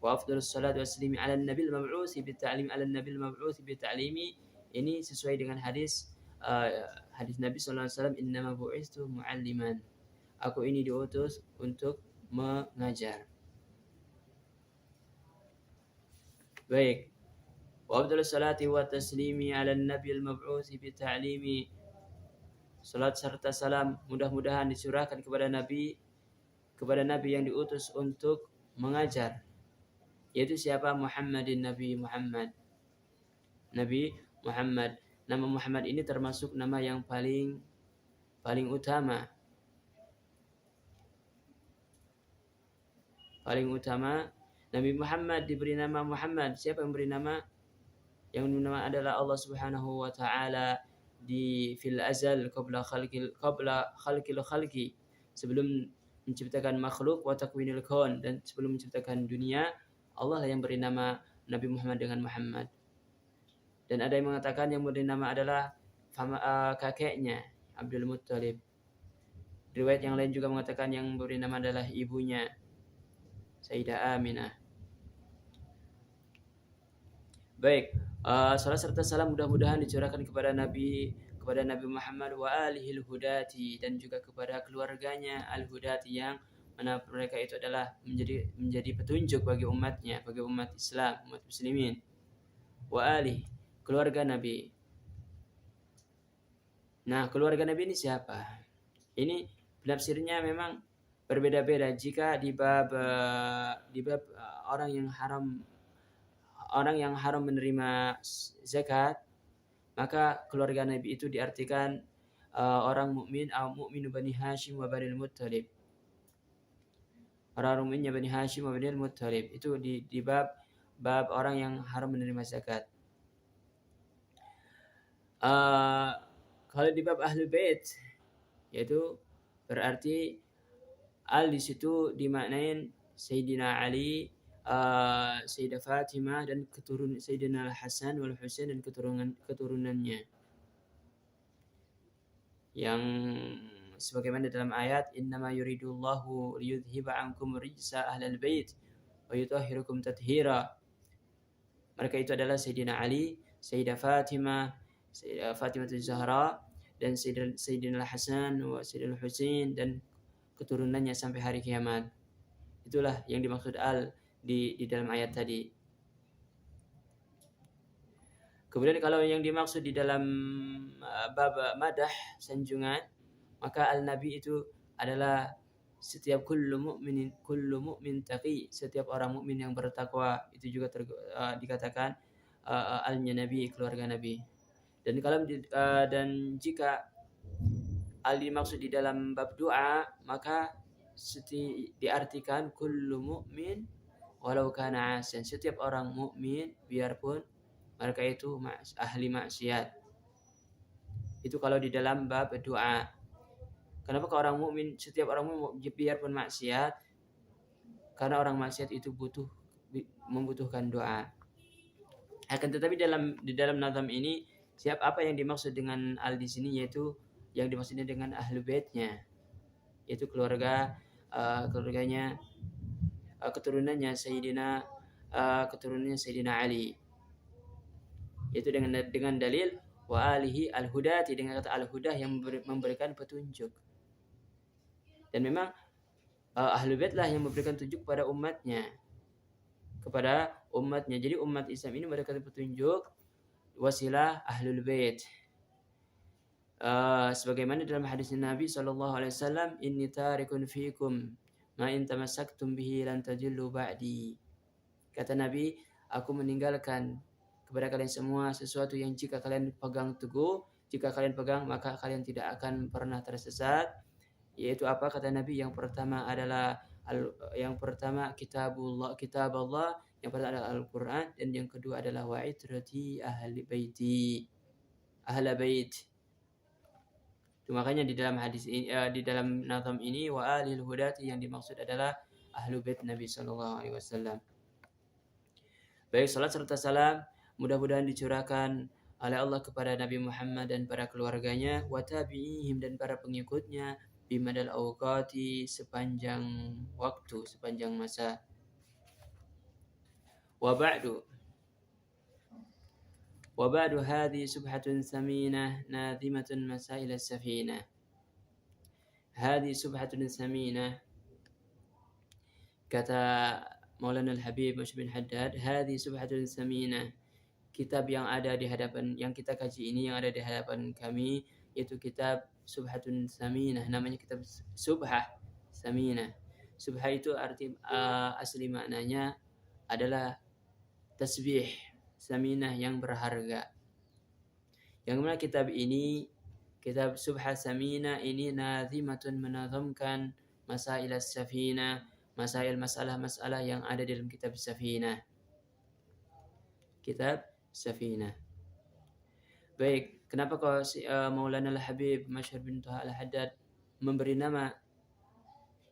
wa afdhalus salatu wassalamu ala nabil mab'uts bi ta'lim ala nabil mab'uts bi ta'limi, ini sesuai dengan hadis Nabi sallallahu alaihi wasallam innama bu'istu mu'alliman. Aku ini diutus untuk mengajar. Baik. Wa afdhalus salati wa taslimi ala nabil mab'uts bi ta'limi. Salat serta salam mudah-mudahan dicurahkan kepada nabi yang diutus untuk mengajar, yaitu siapa? Nabi Muhammad. Nama Muhammad ini termasuk nama yang paling utama. Nabi Muhammad diberi nama Muhammad. Siapa yang beri nama? Yang memberi nama adalah Allah Subhanahu wa taala di fil azal qabla khalqil khalqi, sebelum menciptakan makhluk, wa takwinil kaun, dan sebelum menciptakan dunia, Allah yang beri nama Nabi Muhammad dengan Muhammad. Dan ada yang mengatakan yang beri nama adalah kakeknya Abdul Muttalib. Riwayat yang lain juga mengatakan yang beri nama adalah ibunya Sayyidah Aminah. Baik, salat serta salam mudah-mudahan dicurahkan kepada Nabi Muhammad wa alihil hudati, dan juga kepada keluarganya al-hudati, yang mana mereka itu adalah menjadi petunjuk bagi umatnya, bagi umat Islam, umat muslimin. Wa alih, keluarga Nabi. Nah, keluarga Nabi ini siapa? Ini penafsirnya memang berbeda-beda. Jika di bab orang yang haram menerima zakat, maka keluarga Nabi itu diartikan orang mukmin atau mukminu Bani Hashim wa Bani Muttalib. Orang mukminnya Bani Hashim wa Bani Muttalib itu di bab orang yang haram menerima zakat. Kalau di bab Ahlul Bait yaitu berarti al di situ dimaknain Sayyidina Ali, Sayyidah Fatimah dan keturunan Sayyidina Hasan wal Husain dan keturunannya. Yang sebagaimana dalam ayat innama yuridullahu liyudhhiba ankum rijsa ahlal bait wa yutahhirukum tathira. Mereka itu adalah Sayyidina Ali, Sayyidah Fatimah, Sayyidah Fatimah Zahra dan Sayyidina Hasan wa Sayyidina Husain dan keturunannya sampai hari kiamat. Itulah yang dimaksud al di dalam ayat tadi. Kemudian kalau yang dimaksud di dalam bab madah sanjungan, maka al-nabi itu adalah setiap kullu mu'min taqi, setiap orang mukmin yang bertakwa, itu juga dikatakan al-nya nabi, keluarga nabi. Dan kalau dan jika al dimaksud di dalam bab doa, maka diartikan kullu mu'min walau kana asan, setiap orang mukmin biarpun mereka itu ahli maksiat. Itu kalau di dalam bab doa. Kenapa ke orang mukmin, setiap orang mukmin biarpun maksiat? Karena orang maksiat itu membutuhkan doa. Akan tetapi di dalam nazam ini apa yang dimaksud dengan al di sini, yaitu yang dimaksudnya dengan ahlu baitnya, yaitu keluarganya, keturunannya Sayyidina Ali. Yaitu dengan dalil wa alihi al-hudati, dengan kata al-hudah yang memberikan petunjuk. Dan memang Ahlul Bait lah yang memberikan petunjuk kepada umatnya. Jadi umat Islam ini mendapatkan petunjuk wasilah Ahlul Bait. Sebagaimana dalam hadis Nabi SAW, inni tarikun fiikum ma in tamassaktum bihi lan tajillu ba'di. Kata Nabi, aku meninggalkan kepada kalian semua sesuatu yang jika kalian pegang teguh, jika kalian pegang maka kalian tidak akan pernah tersesat. Yaitu apa kata Nabi? Yang pertama adalah kitab Allah, yang pertama adalah Al-Quran, dan yang kedua adalah wa'itrati ahli bait. Itu makanya di dalam hadis ini, di dalam nazam ini wa alil hudati, yang dimaksud adalah ahlu bait Nabi SAW. Baik, salat serta salam mudah-mudahan dicurahkan oleh Allah kepada Nabi Muhammad dan para keluarganya, wa tabi'ihim dan para pengikutnya, bimadal awqati, sepanjang waktu, sepanjang masa. Wa ba'du hadhi subhatun thaminah nadhimatun masail as-safinah. Hadhi subhatun thaminah, kata Maulana Al-Habib Masy bin Haddad, hadhi subhatun thaminah, kitab yang ada di hadapan, yang kita kaji ini, yang ada di hadapan kami, yaitu kitab Subhatun Thaminah. Namanya kitab Subhah Thaminah. Subhah itu asli maknanya adalah tasbih, Thaminah yang berharga. Yang mana kitab ini, kitab Subhah Thaminah ini, nazimatun, menazamkan masail as-safinah, masalah-masalah yang ada dalam kitab Safinah. Kitab Safinah. Baik, kenapa kalau Maulana Al-Habib Masy bin Thaha Al-Haddad memberi nama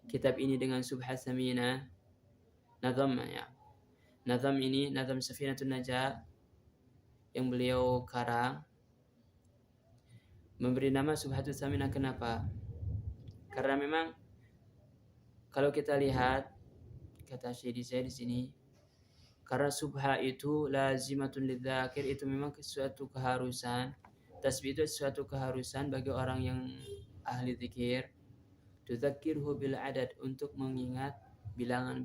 kitab ini dengan Subhat Thaminah? Nazam ini, Nazam Safinatun Najah yang beliau karang, memberi nama Subhatun Thaminah. Kenapa? Karena memang kalau kita lihat kata Syekh saya di sini, karena subha itu lazimatun lidzakir, itu memang suatu keharusan. Tasbih itu suatu keharusan bagi orang yang ahli zikir. Tudzakirhu bil adad, untuk mengingat bilangan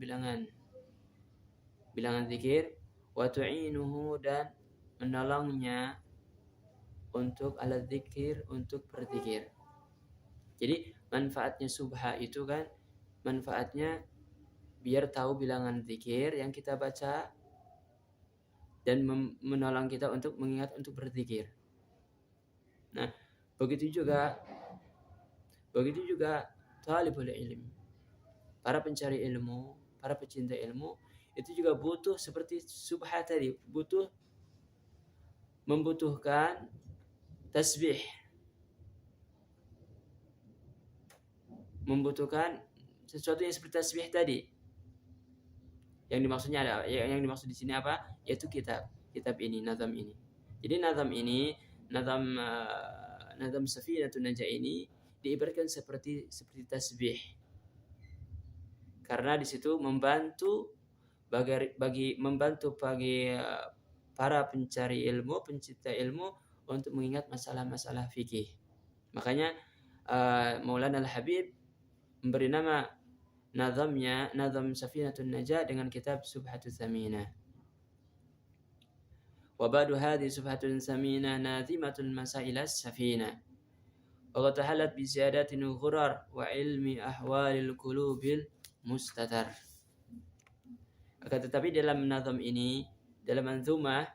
zikir. Wa tu'inuhu, dan menolongnya untuk ala zikir, untuk berzikir. Jadi manfaatnya subha itu kan, manfaatnya biar tahu bilangan zikir yang kita baca dan menolong kita untuk mengingat untuk berzikir. Nah, Begitu juga talibul ilm, para pencari ilmu, para pecinta ilmu itu juga butuh seperti subhat tadi, membutuhkan tasbih, membutuhkan sesuatu yang seperti tasbih tadi. Yang dimaksud di sini apa? Yaitu kitab ini, nazam ini. Jadi nazam Safinatun Najah ini diibaratkan seperti tasbih. Karena di situ membantu bagi para pencari ilmu, pencinta ilmu untuk mengingat masalah-masalah fikih. Makanya Maulana Al-Habib memberi nama nazam Safinatun Najah dengan kitab Subhatut Tsaminah. Wa ba'du hadhihi Subhatun Tsaminah nazimatun masailas safinah. Wa qad tahallat bi ziyadatin ghurar wa ilmi ahwalil qulubil mustatar. Akan tetapi dalam nazam ini, dalam manzumah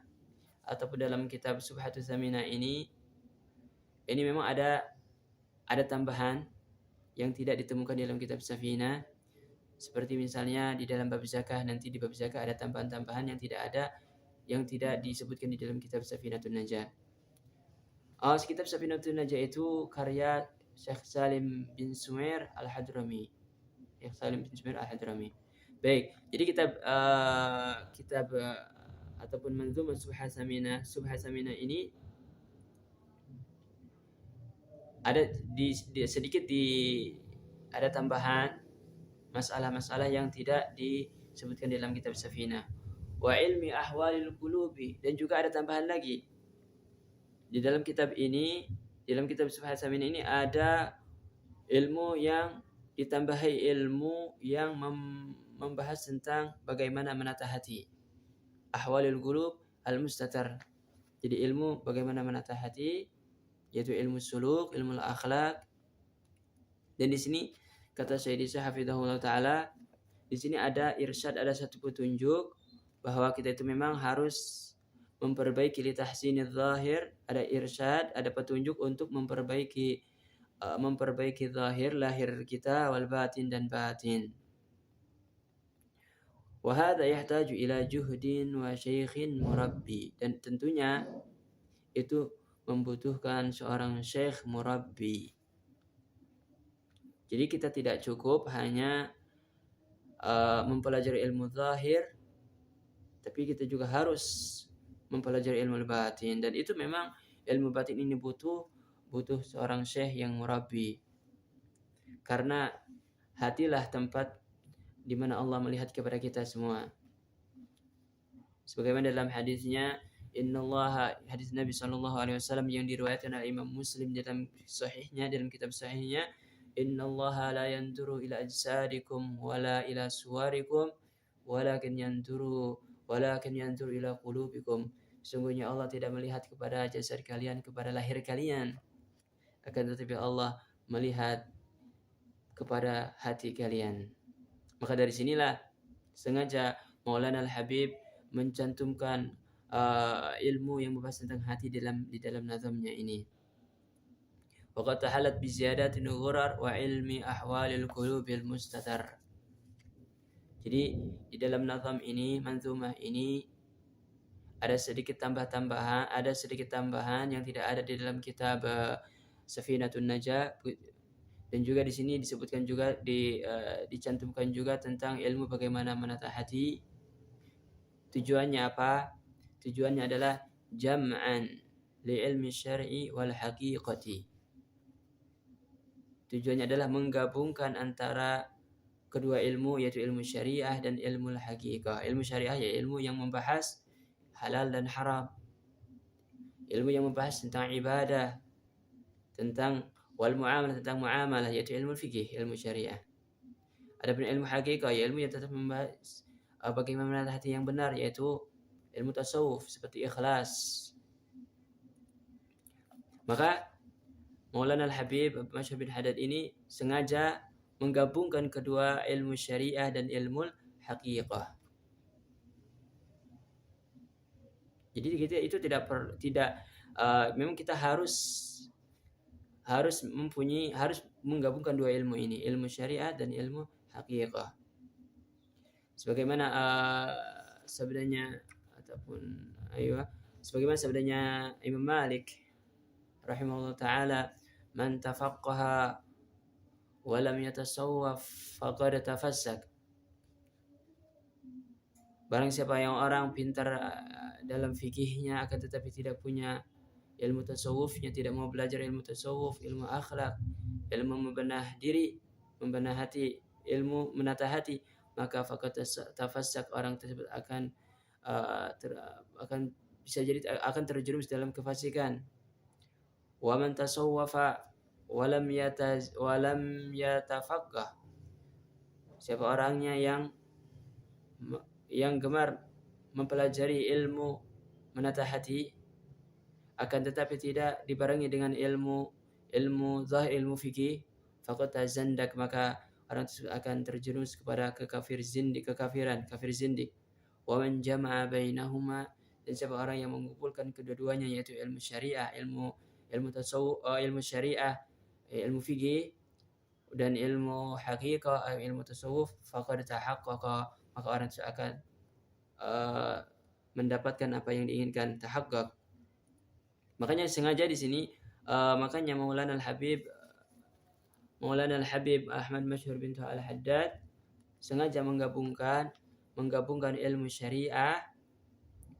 ataupun dalam kitab Subhatut Tsaminah ini memang ada tambahan yang tidak ditemukan dalam kitab Safinah. Seperti misalnya di dalam bab zakah, nanti di bab zakah ada tambahan-tambahan yang tidak disebutkan di dalam kitab Safinatun Najah. Kitab Safinatun Najah itu karya Syekh Salim bin Sumair Al-Hadrami. Baik, jadi kitab ataupun manzumah Subhat Tsaminah ini ada ada tambahan masalah-masalah yang tidak disebutkan dalam kitab Safinah. Wa ilmi ahwalil qulubi, dan juga ada tambahan lagi. Di dalam kitab Subhat Tsaminah ini ada ilmu yang ditambahi ilmu yang membahas tentang bagaimana menata hati. Ahwalil qulub al-mustatar. Jadi ilmu bagaimana menata hati, yaitu ilmu suluk, ilmu akhlak. Dan di sini kata Syekh Hafizahullah Ta'ala, di sini ada irsyad, ada satu petunjuk bahwa kita itu memang harus memperbaiki li tahsinidz zahir, ada irsyad, ada petunjuk untuk memperbaiki zahir, lahir kita, wal batin, dan batin. Wa hadza yahtaju ila juhdin wa syaikhin murabbi, dan tentunya itu membutuhkan seorang syekh murabbi. Jadi kita tidak cukup hanya mempelajari ilmu zahir, tapi kita juga harus mempelajari ilmu batin. Dan itu memang ilmu batin ini butuh seorang syekh yang murabbi. Karena hatilah tempat di mana Allah melihat kepada kita semua. Sebagaimana dalam hadisnya, hadis Nabi SAW yang diriwayatkan oleh Imam Muslim dalam kitab sahihnya, innallaha la yanzuru ila ajsadikum wala ila suwarikum walakin yanzuru ila qulubikum. Sesungguhnya Allah tidak melihat kepada jasad kalian, kepada lahir kalian, akan tetapi Allah melihat kepada hati kalian. Maka dari sinilah sengaja Maulana Al-Habib mencantumkan ilmu yang membahas tentang hati di dalam nazamnya ini. Waqad tahalat bi ziyadatin ghurar wa ilmi ahwalil qulubil mustatar. Jadi di dalam nazam ini, manzumah ini ada sedikit tambahan yang tidak ada di dalam kitab Safinatun Najah. Dan juga di sini disebutkan juga dicantumkan juga tentang ilmu bagaimana menata hati. Tujuannya apa? Tujuannya adalah jam'an li ilmi syar'i wal haqiqati. Tujuannya adalah menggabungkan antara kedua ilmu, yaitu ilmu syariah dan ilmu haqiqah. Ilmu syariah yaitu ilmu yang membahas halal dan haram. Ilmu yang membahas tentang ibadah, tentang wal muamalah, tentang muamalah, yaitu ilmu fikih, ilmu syariah. Adapun ilmu haqiqah, ilmu yang tetap membahas bagaimana menata hati yang benar, yaitu ilmu tasawuf seperti ikhlas. Maka Maulana Al-Habib Masyhur bin Haddad ini sengaja menggabungkan kedua ilmu syariah dan ilmu haqiqah. Jadi kita itu memang kita harus harus menggabungkan dua ilmu ini, ilmu syariah dan ilmu haqiqah. Sebagaimana sabdanya sebagaimana sabdanya Imam Malik rahimahullah taala, man tafaqqaha wa lam yatasawwaf faqad tafassak. Barang siapa yang orang pintar dalam fikihnya akan tetapi tidak punya ilmu tasawufnya, tidak mau belajar ilmu tasawuf, ilmu akhlak, ilmu membenah diri, membenah hati, ilmu menata hati, maka faqad tafassak, orang tersebut akan bisa jadi akan terjerumus dalam kefasikan. Wa man tasawwafa wa lam yatafaqqah, siapa orangnya yang gemar mempelajari ilmu menata hati akan tetapi tidak dibarengi dengan ilmu zahir, ilmu fikih, faqad tazandak, maka orang tersebut akan terjerumus kepada kafir zindik. Wa man jama'a bainahuma, dan siapa orang yang mengumpulkan kedua-duanya yaitu ilmu syariah, ilmu tasawuf, ilmu syariah, ilmu fikih dan ilmu haqiqah, ilmu tasawuf, faqad tahaqqaqa, maka orang tersebut akan mendapatkan apa yang diinginkan, tahaqqaq. Makanya sengaja di sini makanya Maulana Al-Habib Ahmad Masyhur bin Al-Haddad sengaja menggabungkan ilmu syariah,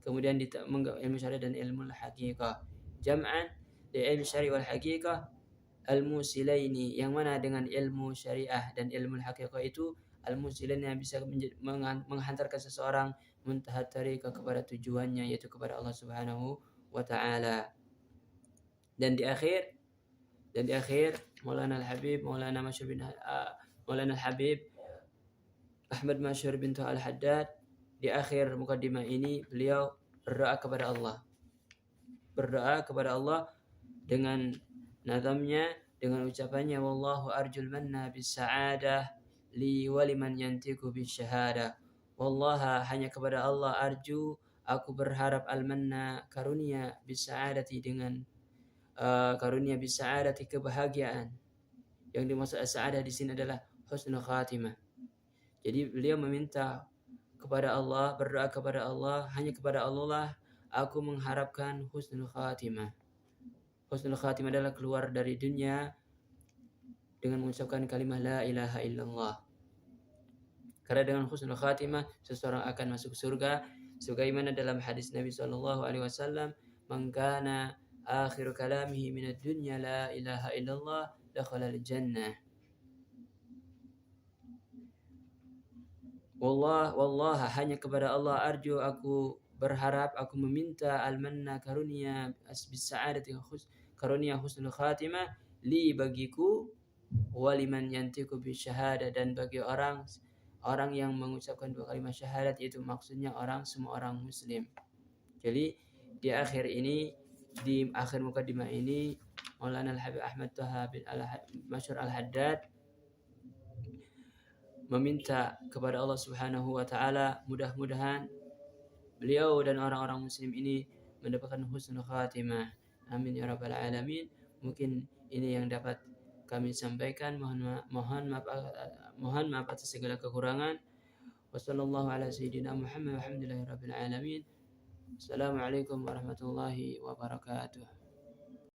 kemudian ilmu syariah dan ilmu haqiqah. Jam'an di ilmu syariah wal haqiqah al-musilaini, yang mana dengan ilmu syariah dan ilmu haqiqah itu al-musilaini yang bisa menghantarkan seseorang muntahat tariqah kepada tujuannya, yaitu kepada Allah Subhanahu wa taala. Dan di akhir Maulana Al-Habib Ahmad Masyhur bin Al-Haddad di akhir mukaddimah ini beliau berdoa kepada Allah dengan nazamnya, dengan ucapannya, wallahu arjul manna bis sa'adah li wa liman yantiqu bis syahadah. Wallaha, hanya kepada Allah, arju, aku berharap, al-manna, karunia, bis sa'adati, dengan karunia bis sa'adati, kebahagiaan. Yang dimaksud as-sa'adah di sini adalah husnul khatimah. Jadi beliau meminta kepada Allah, berdoa kepada Allah, hanya kepada Allah lah aku mengharapkan husnul khatimah. Husnul khatimah adalah keluar dari dunia dengan mengucapkan kalimah la ilaha illallah. Karena dengan husnul khatimah seseorang akan masuk surga, sebagaimana dalam hadis Nabi SAW, man kana akhiru kalamihi minad dunya la ilaha illallah dakhala al-jannah. Wallah, hanya kepada Allah arju, aku berharap, aku meminta, al-manna, karunia, bis sa'adati, karunia husnul khatimah, li, bagiku, waliman yantiqu bis syahadah, dan bagi orang yang mengucapkan dua kalimat syahadat, yaitu maksudnya semua orang muslim. Jadi di akhir mukaddimah ini Maulana Al-Habib Ahmad Taha bin Masyhur Al-Haddad meminta kepada Allah Subhanahu wa taala, mudah-mudahan beliau dan orang-orang muslim ini mendapatkan husnul khatimah. Amin ya rabbal alamin. Mungkin ini yang dapat kami sampaikan. Mohon maaf atas segala kekurangan. Wassallallahu ala sayyidina Muhammad walhamdulillahi rabbil alamin. Assalamualaikum warahmatullahi wabarakatuh.